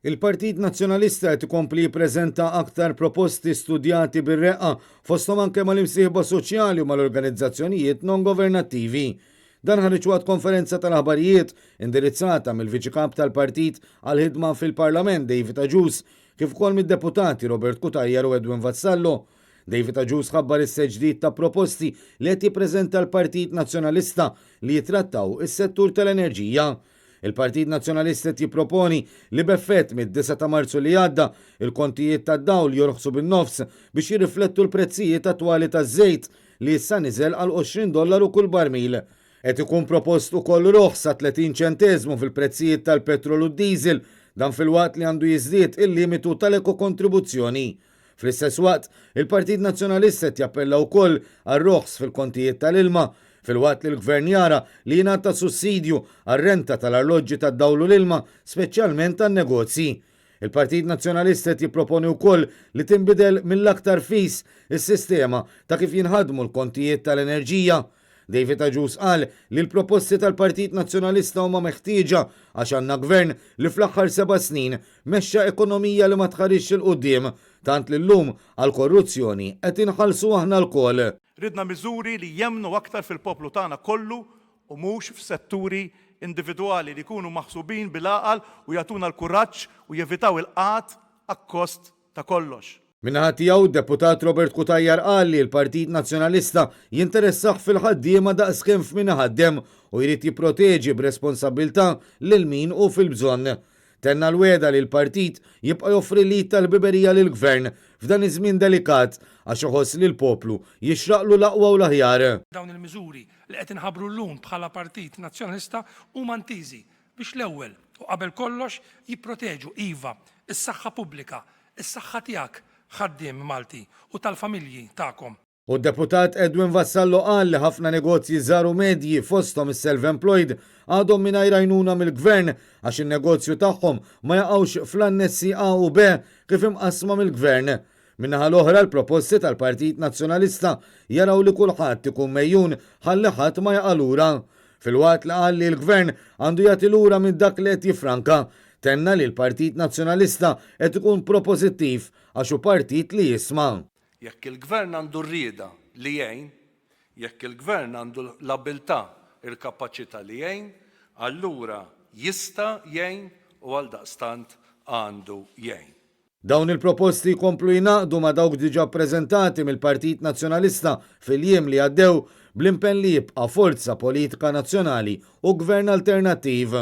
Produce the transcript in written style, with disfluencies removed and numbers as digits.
Il-Partit Nazzjonalista qed ikompli jippreżenta aktar proposti studjati bir-reqqa fosthom anke mal-imsieħba soċjali u mal-organizzazzjonijiet non-governattivi. Dan ħareġ waqt konferenza tal-aħbarijiet indirizzata mill-Viċi Kap tal-Partit għal-ħidma fil-Parlament David Aġus kif ukoll mid-deputati Robert Kutajjar u Edwin Vassallo. David Aġus ħabbar is-seġdid ta' proposti li qed jippreżenta l-Partit Nazzjonalista li jitrattaw is-settur tal-enerġija. Il-Partit Nazzjonalista jipproponi li b'effett mid-9 ta' Marzu li għadda il-kontijiet tad-dawl jorħsu bin-nofs biex jirriflettu l-prezzijiet attwali taż-żejt li issa niżel għal $20 kull barmil. Qed ikun propost ukoll roħs sa 30 ċenteżmu fil-prezzijiet tal-petrol u d-diesel dan fil-waqt li għandu jiżdied il-limitu tal-ekokontribuzzjoni. Fl-istess waqt, il-Partit Nazzjonalista jappella wkoll għal roħs fil-kontijiet tal-ilma fil-waqt li l-Gvern jara li jingħata sussidju għar-renta tal-arloġġi tad-dawlu l-ilma, speċjalment tan-negozji. Il-Partit Nazzjonalista jipproponi wkoll li tinbidel mill-aktar fis is-sistema ta' kif jinħadmu l-kontijiet tal-enerġija. David Aġus qal li l-proposti tal-Partit Nazzjonalista huma meħtieġa għax għandna gvern li fl-aħħar 7 snin mexxa ekonomija li ma tħarrix il-qudiem tant li llum għal korruzzjoni qed inħallsu aħna lkoll. Ridna miżuri li jemnu aktar fil-poplu tagħna kollu u mhux f'setturi individwali li jkunu maħsubin bil-aqal u jagħtuna l-kuraġġ u jevitaw il-qatt akkost ta' kollox. Minnaħa tiegħu d-deputat Robert Kutajjar qal li l-Partit Nazzjonalista jinteressaħ fil-ħaddiema daqskemm f'min ħaddem u jrid jipproteġi b'responsabbiltà lil min hu fil-bżonn. Tenna l-weda li l-partit jibqa' joffri li tal-biberija lil gvern f'dan iż-żmien delikat għax iħoss li l-poplu jixraqlu l-aqwa u l-aħjar. Dawn il-miżuri li qed inħabbru llum bħala Partit Nazzjonalista huma ntiżi biex l-ewwel u qabel kollox jipproteġu iva is-saħħa pubblika, is-saħħa tiegħek ħaddiem Malti u tal-familji tagħkom. U d-deputat Edwin Vassallo qal li ħafna negozji żaru medji fosthom is-self-employed għadhom mingħajr għajnuna mill-gvern għax in-negozju tagħhom ma jaqgħux fl-annessi A u B kif imqasma mill-gvern. Minnaħa l-oħra l-proposti tal-Partit Nazzjonalista jaraw li kulħadd ikun mejjun ħalli ħadd ma jaqa' lura. Fil-waqt li qal li l-gvern għandu jagħti lura minn dak li qed jifranka, tenna li l-Partit Nazzjonalista qed ikun propożittiv għax hu partit li jisma'. Jekk il-gvern għandu rrieda li jgħin, jekk il-gvern għandu l-abilità, il-kapaċità li jgħin, allura jista' jgħin u għaldaqstant għandu jgħin. Dawn il-proposti jkomplu jingħaqdu ma' dawk diġà ppreżentati mill-Partit Nazzjonalista fil-jiem li għaddew bl-impenn li jibqa' forza politika nazzjonali u gvern alternattiv.